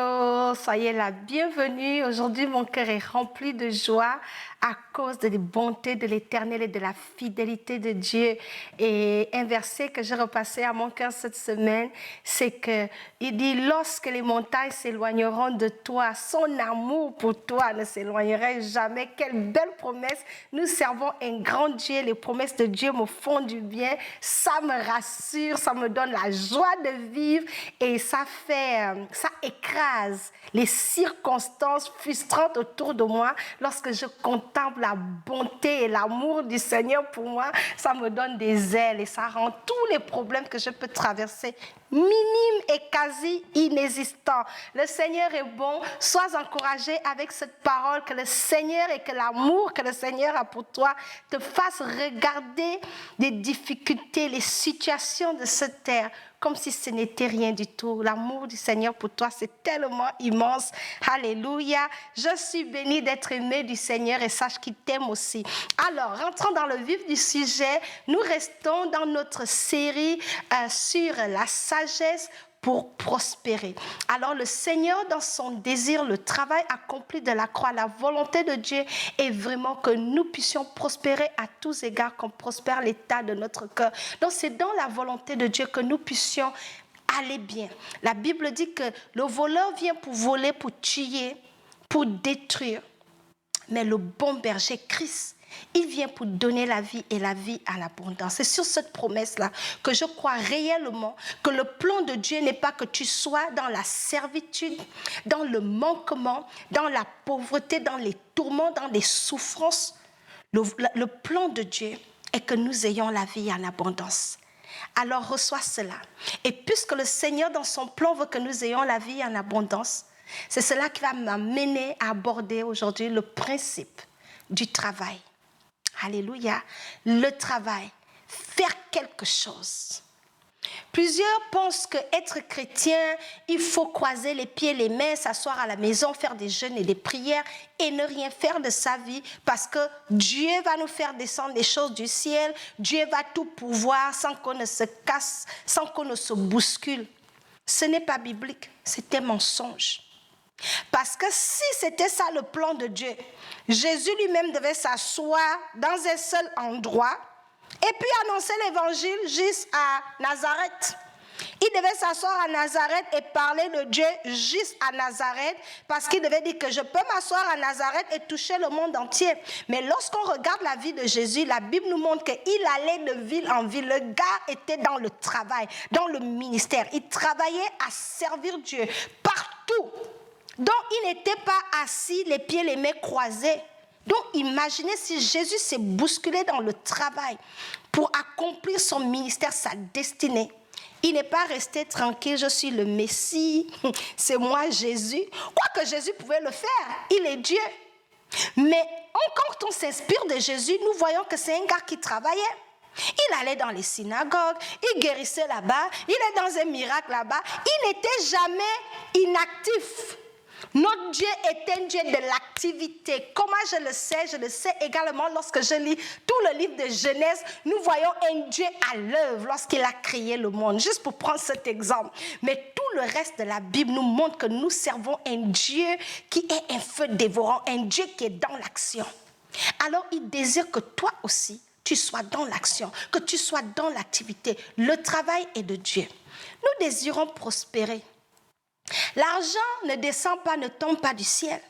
Hello, soyez la bienvenue. Aujourd'hui, mon cœur est rempli de joie à cause de la bonté de l'Éternel et de la fidélité de Dieu. Et un verset que j'ai repassé à mon cœur cette semaine, c'est qu'il dit, lorsque les montagnes s'éloigneront de toi, son amour pour toi ne s'éloignerait jamais. Quelle belle promesse. Nous servons un grand Dieu. Les promesses de Dieu me font du bien. Ça me rassure, ça me donne la joie de vivre et ça écrase les circonstances frustrantes autour de moi. Lorsque je contemple la bonté et l'amour du Seigneur pour moi, ça me donne des ailes et ça rend tous les problèmes que je peux traverser minimes et quasi inexistants. Le Seigneur est bon. Sois encouragé avec cette parole que le Seigneur et que l'amour que le Seigneur a pour toi te fasse regarder les difficultés, les situations de cette terre comme si ce n'était rien du tout. L'amour du Seigneur pour toi, c'est tellement immense. Alléluia. Je suis bénie d'être aimée du Seigneur et sache qu'il t'aime aussi. Alors, rentrons dans le vif du sujet. Nous restons dans notre série sur la sagesse pour prospérer. Alors le Seigneur, dans son désir, le travail accompli de la croix, la volonté de Dieu est vraiment que nous puissions prospérer à tous égards, qu'on prospère l'état de notre cœur. Donc c'est dans la volonté de Dieu que nous puissions aller bien. La Bible dit que le voleur vient pour voler, pour tuer, pour détruire. Mais le bon berger, Christ, il vient pour donner la vie et la vie à l'abondance. C'est sur cette promesse-là que je crois réellement que le plan de Dieu n'est pas que tu sois dans la servitude, dans le manquement, dans la pauvreté, dans les tourments, dans les souffrances. Le plan de Dieu est que nous ayons la vie en abondance. Alors reçois cela. Et puisque le Seigneur dans son plan veut que nous ayons la vie en abondance, c'est cela qui va m'amener à aborder aujourd'hui le principe du travail. Alléluia. Le travail, faire quelque chose. Plusieurs pensent qu'être chrétien, il faut croiser les pieds, les mains, s'asseoir à la maison, faire des jeûnes et des prières et ne rien faire de sa vie parce que Dieu va nous faire descendre des choses du ciel. Dieu va tout pouvoir sans qu'on ne se casse, sans qu'on ne se bouscule. Ce n'est pas biblique, c'est un mensonge. Parce que si c'était ça le plan de Dieu, Jésus lui-même devait s'asseoir dans un seul endroit et puis annoncer l'évangile juste à Nazareth. Il devait s'asseoir à Nazareth et parler de Dieu juste à Nazareth parce qu'il devait dire que je peux m'asseoir à Nazareth et toucher le monde entier. Mais lorsqu'on regarde la vie de Jésus, la Bible nous montre qu'il allait de ville en ville. Le gars était dans le travail, dans le ministère. Il travaillait à servir Dieu partout. Donc, il n'était pas assis, les pieds, les mains croisés. Donc, imaginez si Jésus s'est bousculé dans le travail pour accomplir son ministère, sa destinée. Il n'est pas resté tranquille, je suis le Messie, c'est moi Jésus. Quoique Jésus pouvait le faire, il est Dieu. Mais quand on s'inspire de Jésus, nous voyons que c'est un gars qui travaillait. Il allait dans les synagogues, il guérissait là-bas, il est dans un miracle là-bas. Il n'était jamais inactif. Notre Dieu est un Dieu de l'activité. Comment je le sais? Je le sais également lorsque je lis tout le livre de Genèse. Nous voyons un Dieu à l'œuvre lorsqu'il a créé le monde. Juste pour prendre cet exemple. Mais tout le reste de la Bible nous montre que nous servons un Dieu qui est un feu dévorant, un Dieu qui est dans l'action. Alors il désire que toi aussi, tu sois dans l'action, que tu sois dans l'activité. Le travail est de Dieu. Nous désirons prospérer. L'argent ne descend pas, ne tombe pas du ciel.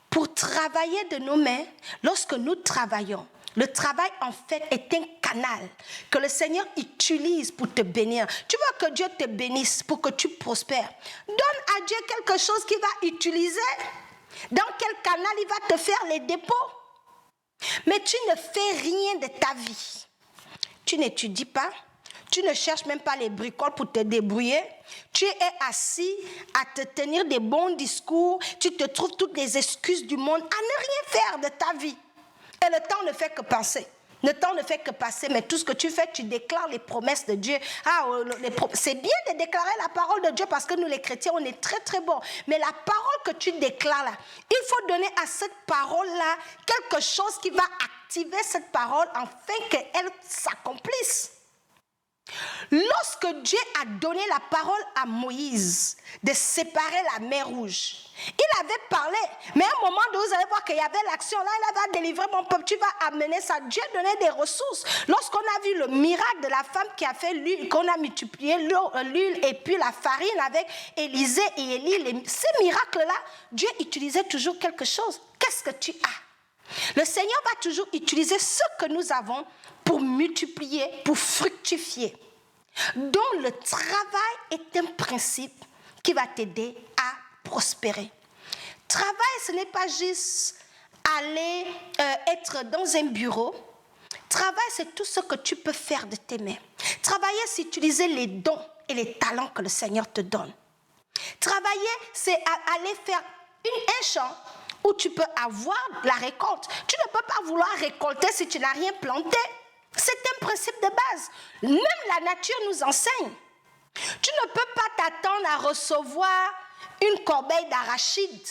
Pour travailler de nos mains, lorsque nous travaillons, le travail en fait est un canal que le Seigneur utilise pour te bénir. Tu veux que Dieu te bénisse pour que tu prospères. Donne à Dieu quelque chose qu'il va utiliser. Dans quel canal il va te faire les dépôts. Mais tu ne fais rien de ta vie. Tu n'étudies pas. Tu ne cherches même pas les bricoles pour te débrouiller. Tu es assis à te tenir des bons discours. Tu te trouves toutes les excuses du monde à ne rien faire de ta vie. Et le temps ne fait que penser. Le temps ne fait que passer, mais tout ce que tu fais, tu déclares les promesses de Dieu. C'est bien de déclarer la parole de Dieu parce que nous les chrétiens, on est très très bons. Mais la parole que tu déclares là, il faut donner à cette parole-là quelque chose qui va activer cette parole afin qu'elle s'accomplisse. Lorsque Dieu a donné la parole à Moïse de séparer la mer Rouge, il avait parlé, mais à un moment donné, vous allez voir qu'il y avait l'action. Là, il va délivrer mon peuple, tu vas amener ça. Dieu donnait des ressources. Lorsqu'on a vu le miracle de la femme qui a fait l'huile, qu'on a multiplié l'huile et puis la farine avec Élisée et Élie, ces miracles-là, Dieu utilisait toujours quelque chose. Qu'est-ce que tu as? Le Seigneur va toujours utiliser ce que nous avons pour multiplier, pour fructifier. Donc le travail est un principe qui va t'aider à prospérer. Travail, ce n'est pas juste aller être dans un bureau. Travail, c'est tout ce que tu peux faire de tes mains. Travailler, c'est utiliser les dons et les talents que le Seigneur te donne. Travailler, c'est aller faire un champ où tu peux avoir la récolte. Tu ne peux pas vouloir récolter si tu n'as rien planté. C'est un principe de base. Même la nature nous enseigne. Tu ne peux pas t'attendre à recevoir une corbeille d'arachides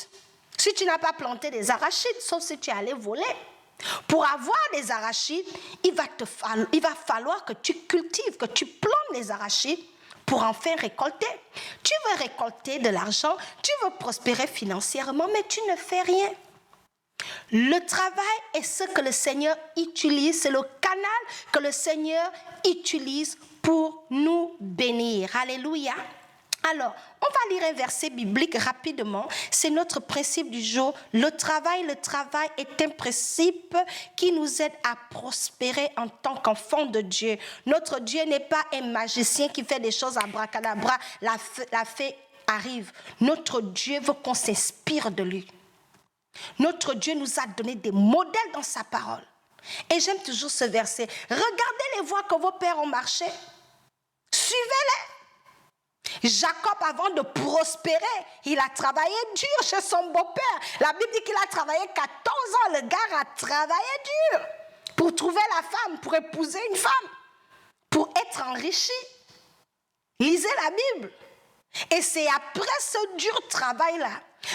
si tu n'as pas planté des arachides, sauf si tu es allé voler. Pour avoir des arachides, il va falloir que tu cultives, que tu plantes les arachides pour enfin récolter. Tu veux récolter de l'argent, tu veux prospérer financièrement, mais tu ne fais rien. Le travail est ce que le Seigneur utilise, c'est le canal que le Seigneur utilise pour nous bénir. Alléluia. Alors, on va lire un verset biblique rapidement. C'est notre principe du jour. Le travail est un principe qui nous aide à prospérer en tant qu'enfant de Dieu. Notre Dieu n'est pas un magicien qui fait des choses abracadabra, la fée arrive. Notre Dieu veut qu'on s'inspire de lui. Notre Dieu nous a donné des modèles dans sa parole. Et j'aime toujours ce verset. Regardez les voies que vos pères ont marchées. Suivez-les. Jacob, avant de prospérer, il a travaillé dur chez son beau-père. La Bible dit qu'il a travaillé 14 ans. Le gars a travaillé dur pour trouver la femme, pour épouser une femme, pour être enrichi. Lisez la Bible. Et c'est après ce dur travail-là,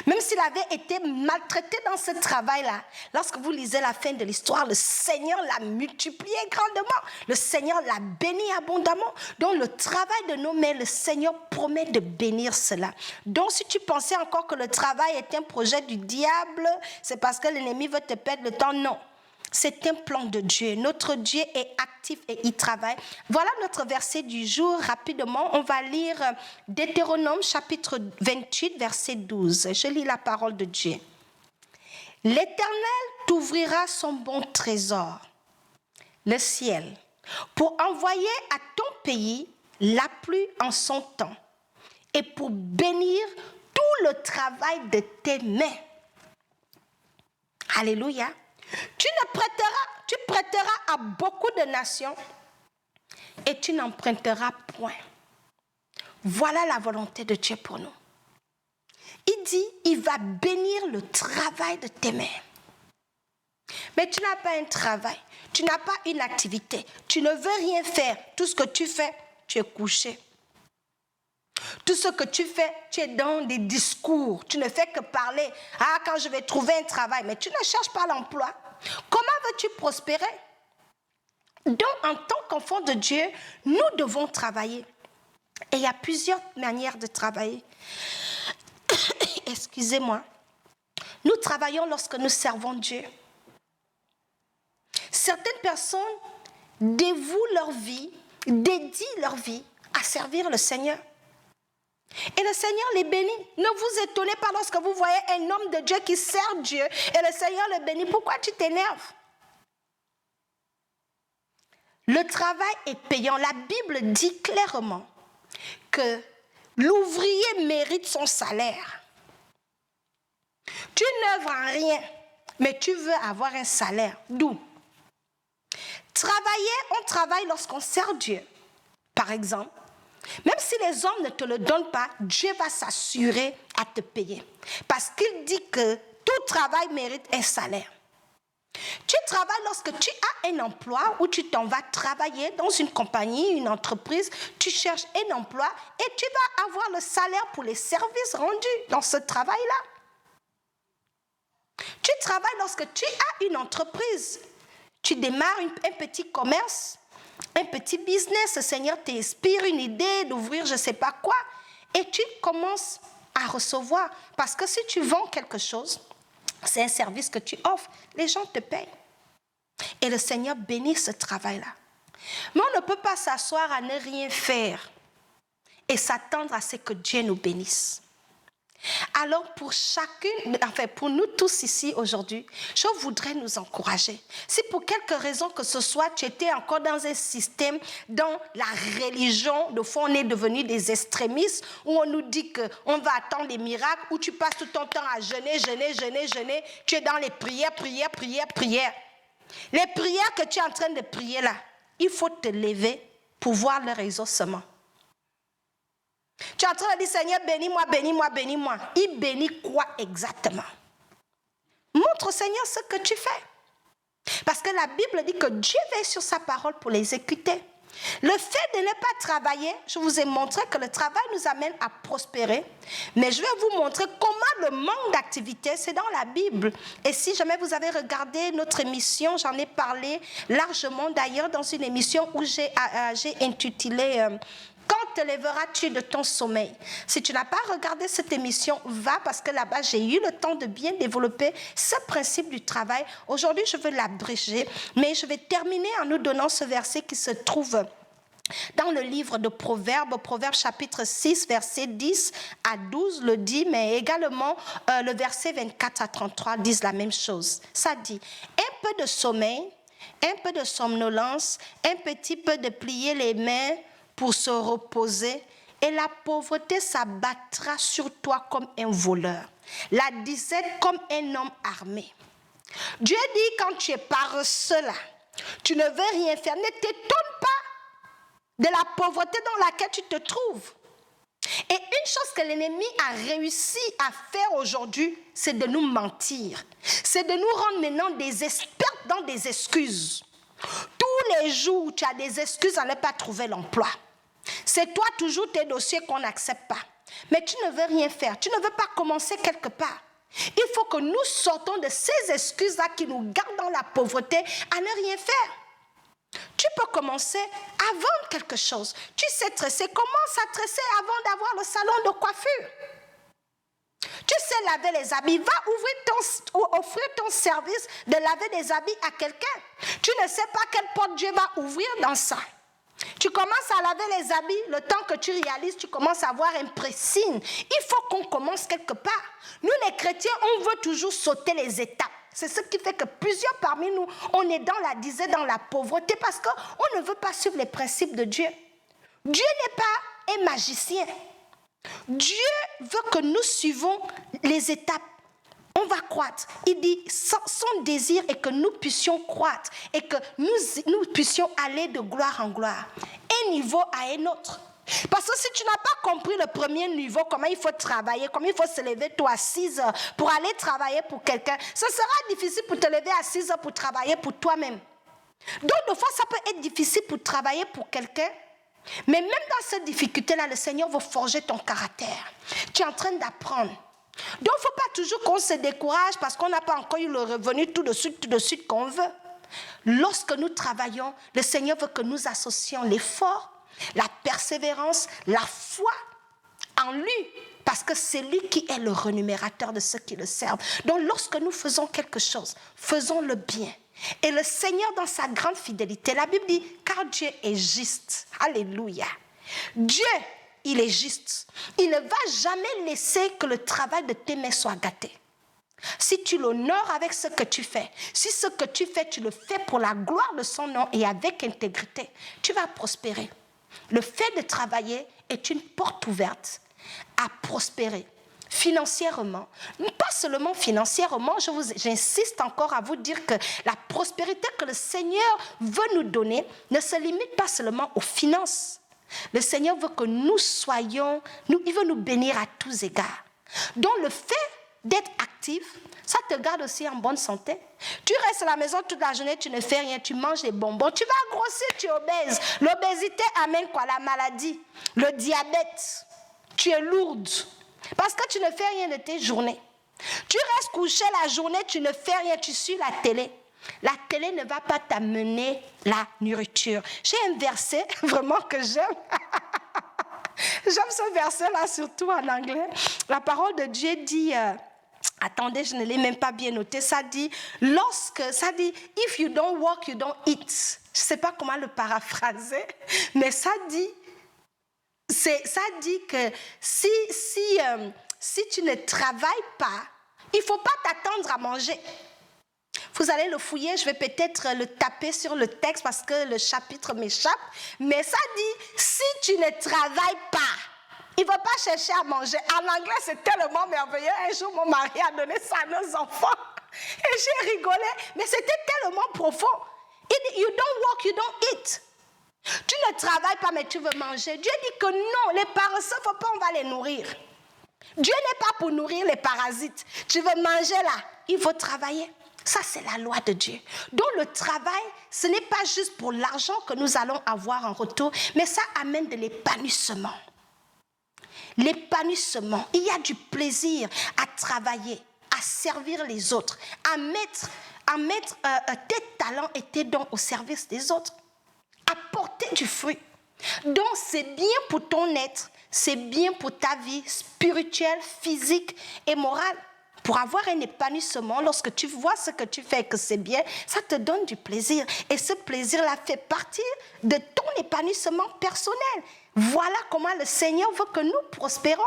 même s'il avait été maltraité dans ce travail-là, lorsque vous lisez la fin de l'histoire, le Seigneur l'a multiplié grandement. Le Seigneur l'a béni abondamment. Donc le travail de nos mains, le Seigneur promet de bénir cela. Donc si tu pensais encore que le travail est un projet du diable, c'est parce que l'ennemi veut te perdre le temps. Non. C'est un plan de Dieu. Notre Dieu est actif et il travaille. Voilà notre verset du jour. Rapidement, on va lire Deutéronome chapitre 28, verset 12. Je lis la parole de Dieu. L'Éternel t'ouvrira son bon trésor, le ciel, pour envoyer à ton pays la pluie en son temps et pour bénir tout le travail de tes mains. Alléluia. Tu prêteras à beaucoup de nations et tu n'emprunteras point. Voilà la volonté de Dieu pour nous. Il dit, il va bénir le travail de tes mains. Mais tu n'as pas un travail, tu n'as pas une activité, tu ne veux rien faire. Tout ce que tu fais, tu es couché. Tout ce que tu fais, tu es dans des discours. Tu ne fais que parler. Ah, quand je vais trouver un travail. Mais tu ne cherches pas l'emploi. Comment veux-tu prospérer? Donc, en tant qu'enfant de Dieu, nous devons travailler. Et il y a plusieurs manières de travailler. Excusez-moi. Nous travaillons lorsque nous servons Dieu. Certaines personnes dévouent leur vie, dédient leur vie à servir le Seigneur. Et le Seigneur les bénit. Ne vous étonnez pas lorsque vous voyez un homme de Dieu qui sert Dieu et le Seigneur le bénit. Pourquoi tu t'énerves? Le travail est payant. La Bible dit clairement que l'ouvrier mérite son salaire. Tu n'œuvres en rien, mais tu veux avoir un salaire. D'où? Travailler, on travaille lorsqu'on sert Dieu. Par exemple, même si les hommes ne te le donnent pas, Dieu va s'assurer à te payer. Parce qu'il dit que tout travail mérite un salaire. Tu travailles lorsque tu as un emploi où tu t'en vas travailler dans une compagnie, une entreprise, tu cherches un emploi et tu vas avoir le salaire pour les services rendus dans ce travail-là. Tu travailles lorsque tu as une entreprise. Tu démarres un petit commerce, un petit business, le Seigneur t'inspire une idée d'ouvrir je ne sais pas quoi, et tu commences à recevoir. Parce que si tu vends quelque chose, c'est un service que tu offres, les gens te payent. Et le Seigneur bénit ce travail-là. Mais on ne peut pas s'asseoir à ne rien faire et s'attendre à ce que Dieu nous bénisse. Alors pour nous tous ici aujourd'hui, je voudrais nous encourager. Si pour quelque raison que ce soit, tu étais encore dans un système, dans la religion, de fois on est devenu des extrémistes, où on nous dit qu'on va attendre des miracles, où tu passes tout ton temps à jeûner, tu es dans les prières. Les prières que tu es en train de prier là, il faut te lever pour voir le exaucement. Tu es en train de dire, Seigneur, bénis-moi. Il bénit quoi exactement? Montre au Seigneur ce que tu fais. Parce que la Bible dit que Dieu veille sur sa parole pour l'exécuter. Le fait de ne pas travailler, je vous ai montré que le travail nous amène à prospérer. Mais je vais vous montrer comment le manque d'activité, c'est dans la Bible. Et si jamais vous avez regardé notre émission, j'en ai parlé largement d'ailleurs dans une émission où j'ai intitulé quand te lèveras-tu de ton sommeil? Si tu n'as pas regardé cette émission, va, parce que là-bas, j'ai eu le temps de bien développer ce principe du travail. Aujourd'hui, je veux l'abréger, mais je vais terminer en nous donnant ce verset qui se trouve dans le livre de Proverbes, Proverbes chapitre 6, verset 10 à 12 le dit, mais également le verset 24 à 33 disent la même chose. Ça dit, un peu de sommeil, un peu de somnolence, un petit peu de plier les mains, pour se reposer, et la pauvreté s'abattra sur toi comme un voleur, la disette comme un homme armé. Dieu dit, quand tu es paresseux là, tu ne veux rien faire, ne t'étonne pas de la pauvreté dans laquelle tu te trouves. Et une chose que l'ennemi a réussi à faire aujourd'hui, c'est de nous mentir. C'est de nous rendre maintenant des experts dans des excuses. Tous les jours, tu as des excuses à ne pas trouver l'emploi. C'est toi toujours tes dossiers qu'on n'accepte pas. Mais tu ne veux rien faire. Tu ne veux pas commencer quelque part. Il faut que nous sortons de ces excuses-là qui nous gardent dans la pauvreté à ne rien faire. Tu peux commencer à vendre quelque chose. Tu sais tresser. Commence à tresser avant d'avoir le salon de coiffure. Tu sais laver les habits. Va offrir ton service de laver des habits à quelqu'un. Tu ne sais pas quelle porte Dieu va ouvrir dans ça. Tu commences à laver les habits, le temps que tu réalises, tu commences à avoir un pressing. Il faut qu'on commence quelque part. Nous, les chrétiens, on veut toujours sauter les étapes. C'est ce qui fait que plusieurs parmi nous, on est dans la disette, dans la pauvreté, parce qu'on ne veut pas suivre les principes de Dieu. Dieu n'est pas un magicien. Dieu veut que nous suivons les étapes. On va croître. Il dit, son désir est que nous puissions croître et que nous puissions aller de gloire en gloire, un niveau à un autre. Parce que si tu n'as pas compris le premier niveau, comment il faut travailler, comment il faut se lever toi à 6 heures pour aller travailler pour quelqu'un, ce sera difficile pour te lever à 6 heures pour travailler pour toi-même. Donc, des fois, ça peut être difficile pour travailler pour quelqu'un. Mais même dans cette difficulté-là, le Seigneur veut forger ton caractère. Tu es en train d'apprendre. Donc, il ne faut pas toujours qu'on se décourage parce qu'on n'a pas encore eu le revenu tout de suite qu'on veut. Lorsque nous travaillons, le Seigneur veut que nous associons l'effort, la persévérance, la foi en lui, parce que c'est lui qui est le renumérateur de ceux qui le servent. Donc, lorsque nous faisons quelque chose, faisons le bien. Et le Seigneur, dans sa grande fidélité, la Bible dit, car Dieu est juste. Alléluia. Dieu, il est juste. Il ne va jamais laisser que le travail de tes mains soit gâté. Si tu l'honores avec ce que tu fais, si ce que tu fais, tu le fais pour la gloire de son nom et avec intégrité, tu vas prospérer. Le fait de travailler est une porte ouverte à prospérer financièrement. Pas seulement financièrement, j'insiste encore à vous dire que la prospérité que le Seigneur veut nous donner ne se limite pas seulement aux finances. Le Seigneur veut que nous soyons, il veut nous bénir à tous égards. Donc le fait d'être actif, ça te garde aussi en bonne santé. Tu restes à la maison toute la journée, tu ne fais rien, tu manges des bonbons, tu vas grossir, tu es obèse. L'obésité amène quoi? La maladie, le diabète. Tu es lourde parce que tu ne fais rien de tes journées. Tu restes couché la journée, tu ne fais rien, tu suis la télé. La télé ne va pas t'amener la nourriture. J'ai un verset vraiment que j'aime. J'aime ce verset-là, surtout en anglais. La parole de Dieu dit, attendez, je ne l'ai même pas bien noté, ça dit, if you don't work, you don't eat. Je ne sais pas comment le paraphraser, mais ça dit que si tu ne travailles pas, il ne faut pas t'attendre à manger. Vous allez le fouiller, je vais peut-être le taper sur le texte parce que le chapitre m'échappe. Mais ça dit, si tu ne travailles pas, il ne va pas chercher à manger. En anglais, c'est tellement merveilleux. Un jour, mon mari a donné ça à nos enfants. Et j'ai rigolé, mais c'était tellement profond. Il dit, you don't work, you don't eat. Tu ne travailles pas, mais tu veux manger. Dieu dit que non, les paresseux, il ne faut pas, on va les nourrir. Dieu n'est pas pour nourrir les parasites. Tu veux manger là, il faut travailler. Ça, c'est la loi de Dieu. Donc, le travail, ce n'est pas juste pour l'argent que nous allons avoir en retour, mais ça amène de l'épanouissement. L'épanouissement, il y a du plaisir à travailler, à servir les autres, à mettre tes talents et tes dons au service des autres, à porter du fruit. Donc, c'est bien pour ton être, c'est bien pour ta vie spirituelle, physique et morale. Pour avoir un épanouissement, lorsque tu vois ce que tu fais et que c'est bien, ça te donne du plaisir. Et ce plaisir-là fait partie de ton épanouissement personnel. Voilà comment le Seigneur veut que nous prospérons.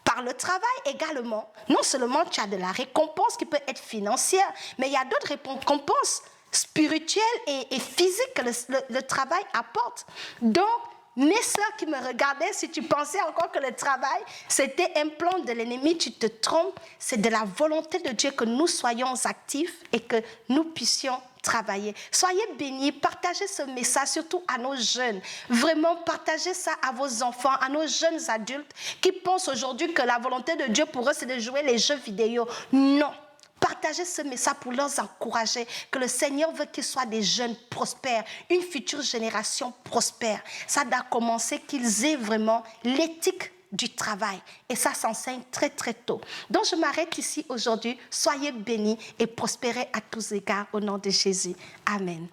Par le travail également. Non seulement tu as de la récompense qui peut être financière, mais il y a d'autres récompenses spirituelles et physiques que le travail apporte. Donc, mes sœurs qui me regardaient, si tu pensais encore que le travail, c'était un plan de l'ennemi, tu te trompes. C'est de la volonté de Dieu que nous soyons actifs et que nous puissions travailler. Soyez bénis, partagez ce message surtout à nos jeunes. Vraiment, partagez ça à vos enfants, à nos jeunes adultes qui pensent aujourd'hui que la volonté de Dieu pour eux, c'est de jouer les jeux vidéo. Non. Partagez ce message pour leur encourager que le Seigneur veut qu'ils soient des jeunes prospères, une future génération prospère. Ça doit commencer qu'ils aient vraiment l'éthique du travail. Et ça s'enseigne très très tôt. Donc je m'arrête ici aujourd'hui. Soyez bénis et prospérez à tous égards au nom de Jésus. Amen.